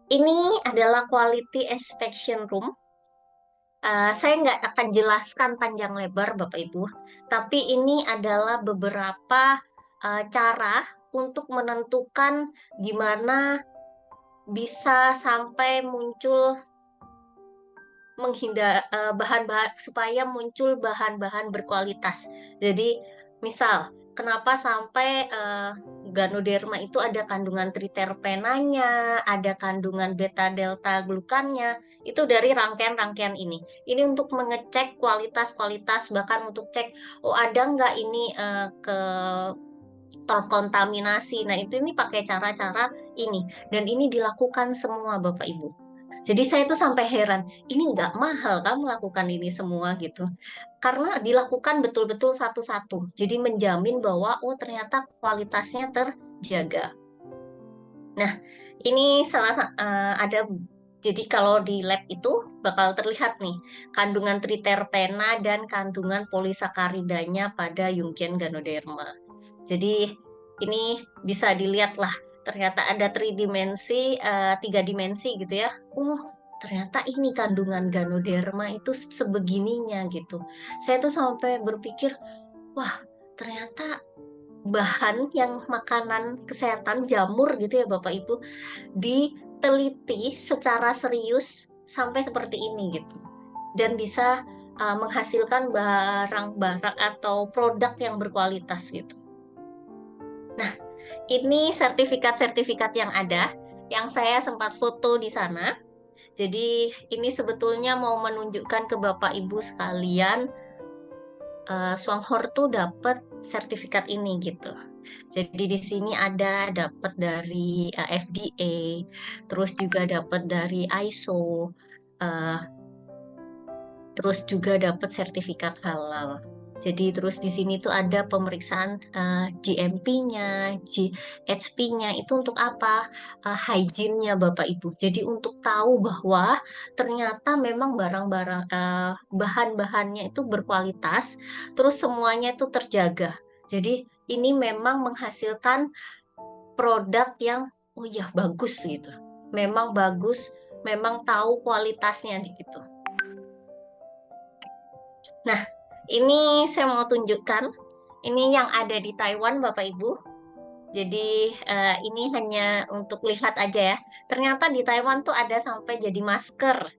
Ini adalah quality inspection room. Saya nggak akan jelaskan panjang lebar, Bapak Ibu, tapi ini adalah beberapa cara untuk menentukan gimana bisa sampai muncul bahan-bahan supaya muncul bahan-bahan berkualitas. Jadi, misal, kenapa sampai Ganoderma itu ada kandungan triterpenanya, ada kandungan beta delta glukannya, itu dari rangkaian-rangkaian ini. Ini untuk mengecek kualitas-kualitas, bahkan untuk cek, oh ada nggak ini terkontaminasi. Nah, ini pakai cara-cara ini. Dan ini dilakukan semua Bapak Ibu. Jadi saya tuh sampai heran, ini nggak mahal kan melakukan ini semua gitu. Karena dilakukan betul-betul satu-satu. Jadi menjamin bahwa oh ternyata kualitasnya terjaga. Nah, ini ada jadi kalau di lab itu bakal terlihat nih kandungan triterpena dan kandungan polisakaridanya pada Jungian Ganoderma. Jadi ini bisa dilihat lah, ternyata ada tiga dimensi gitu ya. Ternyata ini kandungan Ganoderma itu sebegininya gitu. Saya tuh sampai berpikir, wah ternyata bahan yang makanan kesehatan jamur gitu ya Bapak Ibu diteliti secara serius sampai seperti ini gitu. Dan bisa menghasilkan barang-barang atau produk yang berkualitas gitu. Nah, ini sertifikat-sertifikat yang ada, yang saya sempat foto di sana. Jadi, ini sebetulnya mau menunjukkan ke Bapak Ibu sekalian, Swanghor tuh dapat sertifikat ini gitu. Jadi di sini ada dapat dari FDA, terus juga dapat dari ISO, eh, terus juga dapat sertifikat halal. Jadi terus di sini tuh ada pemeriksaan GMP-nya, GHP-nya itu untuk apa? Hygiene-nya Bapak Ibu. Jadi untuk tahu bahwa ternyata memang barang-barang bahan-bahannya itu berkualitas, terus semuanya itu terjaga. Jadi ini memang menghasilkan produk yang oh ya bagus gitu. Memang bagus, memang tahu kualitasnya gitu. Nah, ini saya mau tunjukkan. Ini yang ada di Taiwan, Bapak Ibu. Jadi ini hanya untuk lihat aja ya. Ternyata di Taiwan tuh ada sampai jadi masker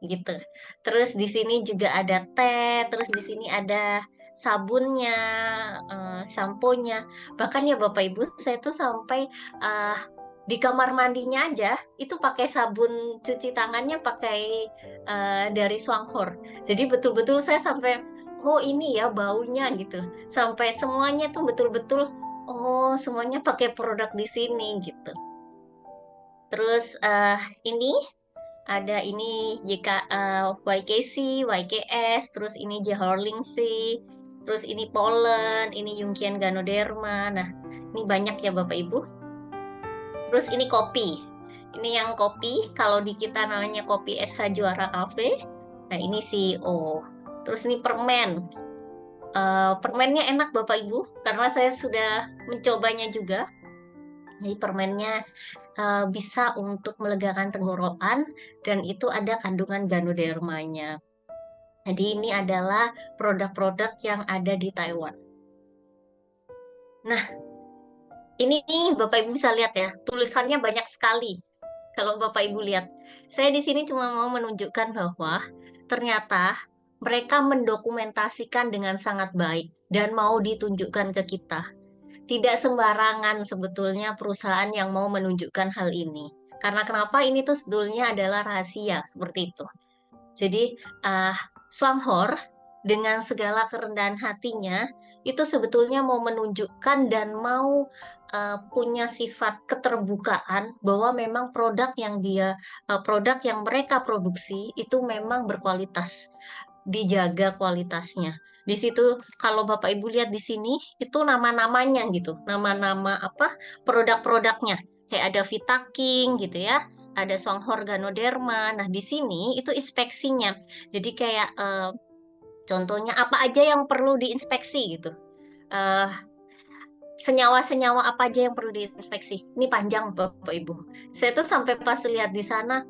gitu. Terus di sini juga ada teh, terus di sini ada sabunnya, samponya. Bahkan ya Bapak Ibu, saya tuh sampai eh, di kamar mandinya aja itu pakai sabun cuci tangannya pakai dari Swanghor. Jadi betul-betul saya sampai oh ini ya baunya gitu. Sampai semuanya tuh betul-betul oh semuanya pakai produk di sini gitu. Terus ini ada ini YKC, YKS, terus ini Jehorlingsi, terus ini Polen, ini Jungian Ganoderma. Nah, ini banyak ya Bapak Ibu. Terus ini kopi. Ini yang kopi, kalau di kita namanya kopi SH Juara Cafe. Nah, ini CEO. Terus ini permen. Permennya enak Bapak Ibu, karena saya sudah mencobanya juga. Jadi permennya bisa untuk melegakan tenggorokan dan itu ada kandungan ganodermanya. Jadi ini adalah produk-produk yang ada di Taiwan. Nah, ini Bapak Ibu bisa lihat ya, tulisannya banyak sekali. Kalau Bapak Ibu lihat, saya di sini cuma mau menunjukkan bahwa ternyata mereka mendokumentasikan dengan sangat baik dan mau ditunjukkan ke kita. Tidak sembarangan sebetulnya perusahaan yang mau menunjukkan hal ini. Karena kenapa ini tuh sebetulnya adalah rahasia seperti itu. Jadi uh, Swanghor dengan segala kerendahan hatinya itu sebetulnya mau menunjukkan dan mau punya sifat keterbukaan bahwa memang produk yang mereka produksi itu memang berkualitas, dijaga kualitasnya. Di situ kalau Bapak Ibu lihat di sini itu nama-namanya gitu, nama-nama apa produk-produknya. Kayak ada Vitaking gitu ya, ada Songhor Ganoderma. Nah, di sini itu inspeksinya. Jadi kayak contohnya apa aja yang perlu diinspeksi gitu. Eh, senyawa-senyawa apa aja yang perlu diinspeksi. Ini panjang Bapak Ibu. Saya tuh sampai pas lihat di sana,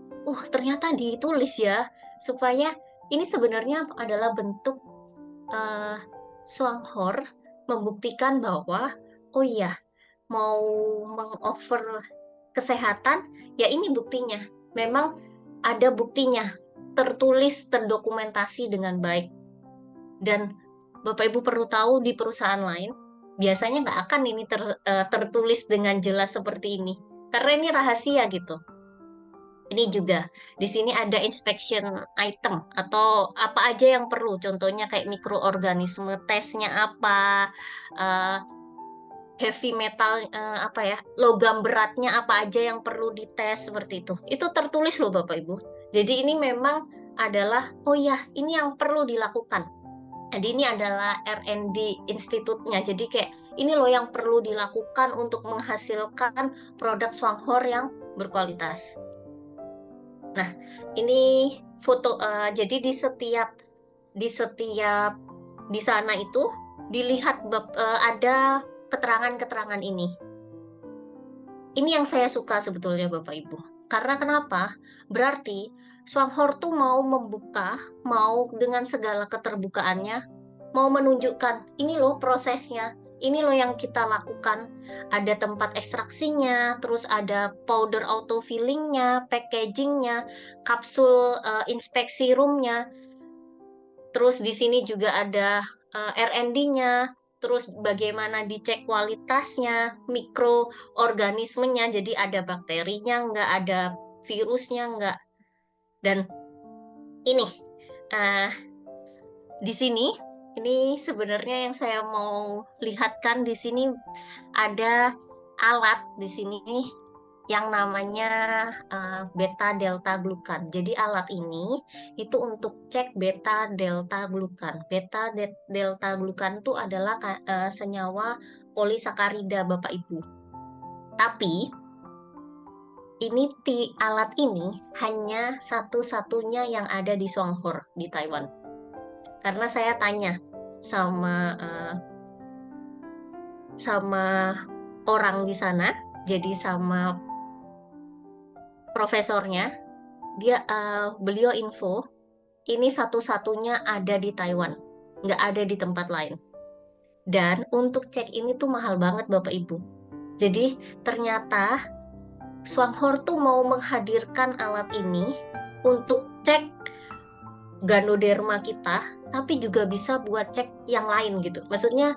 ternyata ditulis ya, supaya ini sebenarnya adalah bentuk eh, Swanghor membuktikan bahwa, oh iya, mau mengoffer kesehatan, ya ini buktinya. Memang ada buktinya, tertulis, terdokumentasi dengan baik. Dan Bapak Ibu perlu tahu di perusahaan lain, biasanya nggak akan ini tertulis dengan jelas seperti ini. Karena ini rahasia gitu. Ini juga, di sini ada inspection item atau apa aja yang perlu. Contohnya kayak mikroorganisme, tesnya apa, eh, heavy metal, apa ya, logam beratnya apa aja yang perlu dites seperti itu. Itu tertulis loh Bapak Ibu. Jadi ini memang adalah, oh ya, ini yang perlu dilakukan. Jadi ini adalah R&D institutnya. Jadi kayak ini loh yang perlu dilakukan untuk menghasilkan produk Swanghor yang berkualitas. Nah, ini foto. Jadi di setiap di sana itu dilihat ada keterangan-keterangan ini. Ini yang saya suka sebetulnya Bapak Ibu. Karena kenapa? Berarti Swanghor tuh mau membuka, mau dengan segala keterbukaannya, mau menunjukkan ini loh prosesnya, ini loh yang kita lakukan. Ada tempat ekstraksinya, terus ada powder auto fillingnya, packagingnya, kapsul inspeksi roomnya, terus di sini juga ada R&D-nya, terus bagaimana dicek kualitasnya, mikroorganismenya, jadi ada bakterinya, nggak ada virusnya, nggak. Dan ini, eh, di sini, ini sebenarnya yang saya mau lihatkan di sini ada alat di sini yang namanya beta delta glukan. Jadi alat ini itu untuk cek beta delta glukan. Delta glukan itu adalah senyawa polisakarida Bapak Ibu. Tapi alat ini hanya satu-satunya yang ada di Songhor di Taiwan. Karena saya tanya sama orang di sana, jadi sama profesornya, beliau info ini satu-satunya ada di Taiwan, nggak ada di tempat lain. Dan untuk cek ini tuh mahal banget Bapak Ibu. Jadi ternyata Swanghor tuh mau menghadirkan alat ini untuk cek ganoderma kita, tapi juga bisa buat cek yang lain gitu. Maksudnya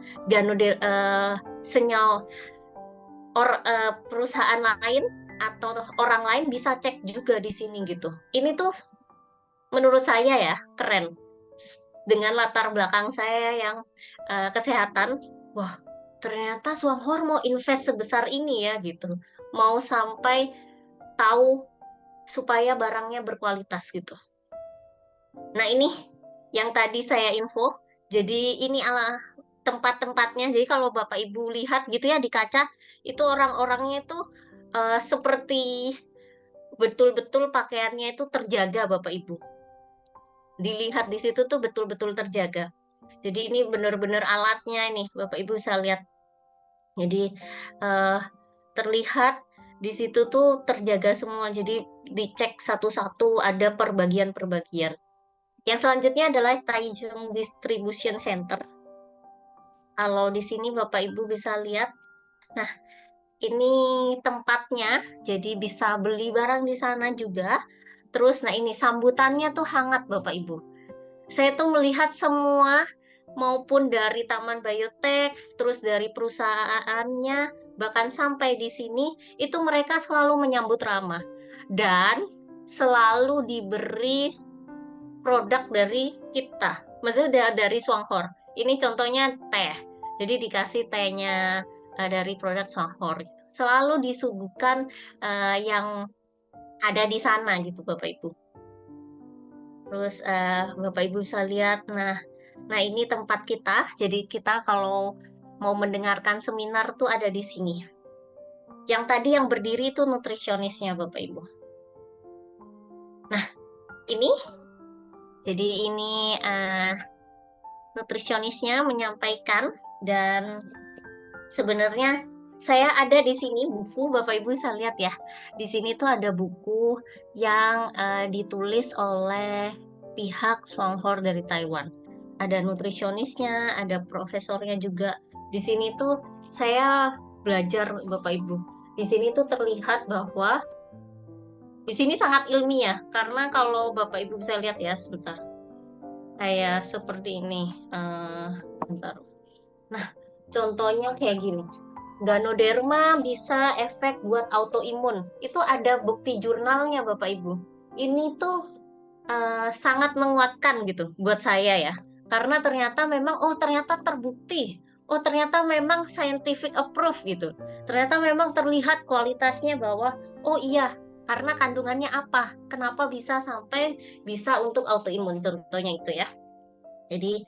senyawa perusahaan lain atau orang lain bisa cek juga di sini gitu. Ini tuh menurut saya ya keren. Dengan latar belakang saya yang kesehatan, wah ternyata Swanghor mau invest sebesar ini ya gitu. Mau sampai tahu supaya barangnya berkualitas gitu. Nah ini yang tadi saya info. Jadi ini tempat-tempatnya. Jadi kalau Bapak Ibu lihat gitu ya di kaca, itu orang-orangnya itu seperti betul-betul pakaiannya itu terjaga Bapak Ibu. Dilihat di situ tuh betul-betul terjaga. Jadi ini benar-benar alatnya ini Bapak Ibu bisa lihat. Jadi eh, terlihat di situ tuh terjaga semua. Jadi dicek satu-satu ada perbagian-perbagian. Yang selanjutnya adalah Taichung Distribution Center. Kalau di sini Bapak Ibu bisa lihat, nah ini tempatnya, jadi bisa beli barang di sana juga. Terus, nah ini sambutannya tuh hangat Bapak Ibu. Saya tuh melihat semua, maupun dari Taman Biotek, terus dari perusahaannya, bahkan sampai di sini, itu mereka selalu menyambut ramah. Dan selalu diberi produk dari kita. Maksudnya dari Swanghor. Ini contohnya teh. Jadi dikasih tehnya dari produk Swanghor. Selalu disuguhkan yang ada di sana gitu Bapak Ibu. Terus Bapak Ibu bisa lihat, nah ini tempat kita. Jadi kita kalau mau mendengarkan seminar tuh ada di sini. Yang tadi yang berdiri itu nutrisionisnya Bapak Ibu. Nah ini, jadi ini nutrisionisnya menyampaikan dan Sebenarnya saya ada di sini buku, Bapak Ibu bisa lihat ya. Di sini tuh ada buku yang ditulis oleh pihak Swanghor dari Taiwan. Ada nutrisionisnya, ada profesornya juga. Di sini tuh saya belajar, Bapak Ibu. Di sini tuh terlihat bahwa di sini sangat ilmiah, karena kalau Bapak Ibu bisa lihat ya, sebentar. Kayak seperti ini. Bentar. Nah, contohnya kayak gini. Ganoderma bisa efek buat autoimun. Itu ada bukti jurnalnya, Bapak Ibu. Ini tuh sangat menguatkan gitu buat saya ya. Karena ternyata memang, oh ternyata terbukti. Oh ternyata memang scientific approve gitu. Ternyata memang terlihat kualitasnya bahwa, oh iya, karena kandungannya apa? Kenapa bisa sampai bisa untuk autoimun? Contohnya itu ya. Jadi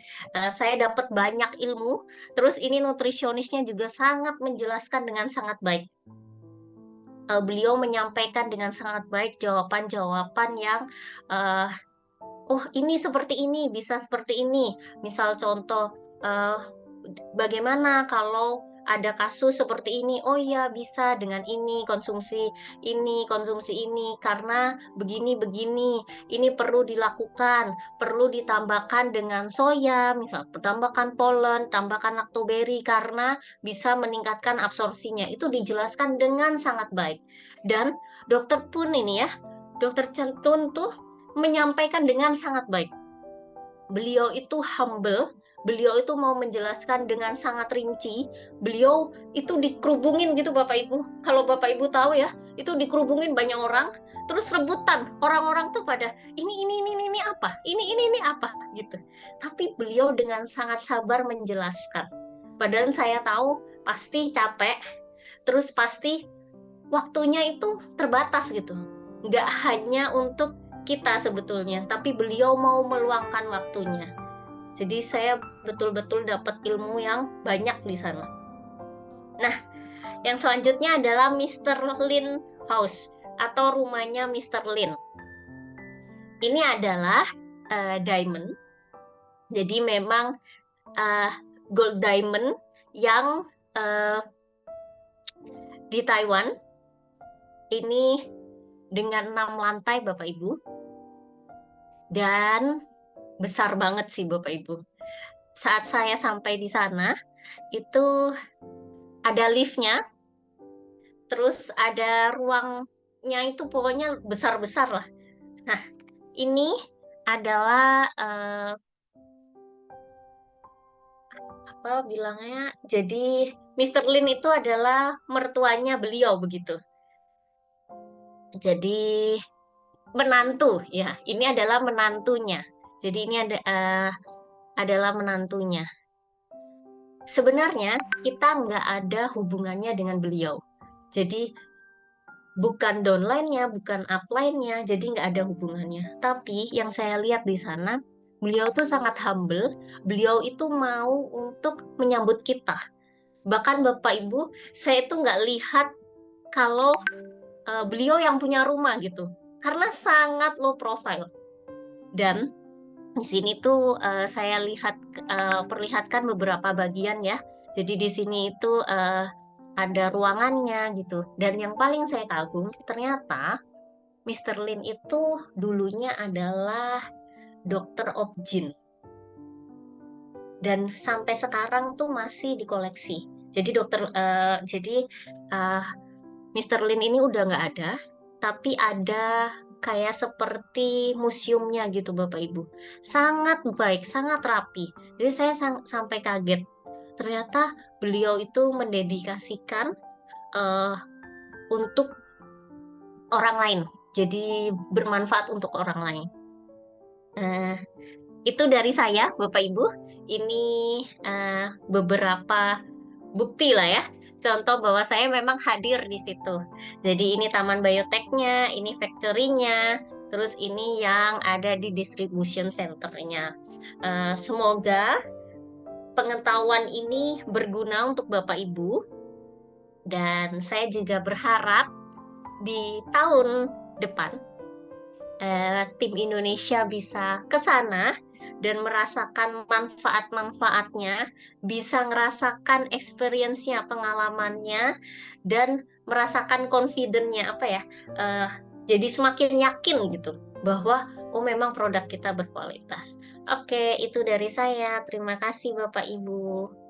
saya dapat banyak ilmu. Terus ini nutrisionisnya juga sangat menjelaskan dengan sangat baik. Beliau menyampaikan dengan sangat baik jawaban-jawaban yang uh, oh ini seperti ini, bisa seperti ini. Misal contoh, eh, bagaimana kalau ada kasus seperti ini? Oh iya, bisa dengan ini, konsumsi ini, karena begini-begini. Ini perlu dilakukan, perlu ditambahkan dengan soya, misal tambahkan polen, tambahkan lactoberry, karena bisa meningkatkan absorpsinya. Itu dijelaskan dengan sangat baik. Dan dokter pun ini ya, dokter Cantun tuh menyampaikan dengan sangat baik. Beliau itu humble, beliau itu mau menjelaskan dengan sangat rinci. Beliau itu dikerubungin gitu Bapak Ibu. Kalau Bapak Ibu tahu ya, itu dikerubungin banyak orang, terus rebutan. Orang-orang tuh pada ini apa? Ini apa gitu. Tapi beliau dengan sangat sabar menjelaskan. Padahal saya tahu pasti capek, terus pasti waktunya itu terbatas gitu. Nggak hanya untuk kita sebetulnya, tapi beliau mau meluangkan waktunya. Jadi saya betul-betul dapat ilmu yang banyak di sana. Nah, yang selanjutnya adalah Mr. Lin House atau rumahnya Mr. Lin. Ini adalah diamond. Jadi memang uh, gold diamond yang uh, di Taiwan ini dengan 6 lantai Bapak Ibu. Dan besar banget sih Bapak Ibu. Saat saya sampai di sana, itu ada liftnya, terus ada ruangnya itu pokoknya besar-besar lah. Nah, ini adalah apa bilangnya? Jadi Mr. Lin itu adalah mertuanya beliau begitu. Jadi menantu ya, ini adalah menantunya. Jadi ini adalah menantunya. Sebenarnya kita nggak ada hubungannya dengan beliau. Jadi bukan downline-nya, bukan upline-nya, jadi nggak ada hubungannya. Tapi yang saya lihat di sana, beliau tuh sangat humble. Beliau itu mau untuk menyambut kita. Bahkan Bapak Ibu, saya itu nggak lihat kalau beliau yang punya rumah gitu. Karena sangat low profile. Dan di sini tuh saya perlihatkan beberapa bagian ya. Jadi di sini itu ada ruangannya gitu. Dan yang paling saya kagum ternyata Mr. Lin itu dulunya adalah dokter objin. Dan sampai sekarang tuh masih dikoleksi. Jadi Mr. Lin ini udah nggak ada, tapi ada kayak seperti museumnya gitu Bapak Ibu. Sangat baik, sangat rapi. Jadi saya sampai kaget. Ternyata beliau itu mendedikasikan eh, untuk orang lain. Jadi bermanfaat untuk orang lain. Eh, itu dari saya, Bapak Ibu. Ini beberapa bukti lah ya. Contoh bahwa saya memang hadir di situ. Jadi ini taman bioteknya, ini factory-nya, terus ini yang ada di distribution center-nya. Semoga pengetahuan ini berguna untuk Bapak Ibu. Dan saya juga berharap di tahun depan tim Indonesia bisa ke sana dan merasakan manfaat-manfaatnya, bisa ngerasakan experience-nya, pengalamannya, dan merasakan confident-nya apa ya? eh, jadi semakin yakin gitu bahwa oh memang produk kita berkualitas. Oke, itu dari saya. Terima kasih Bapak Ibu.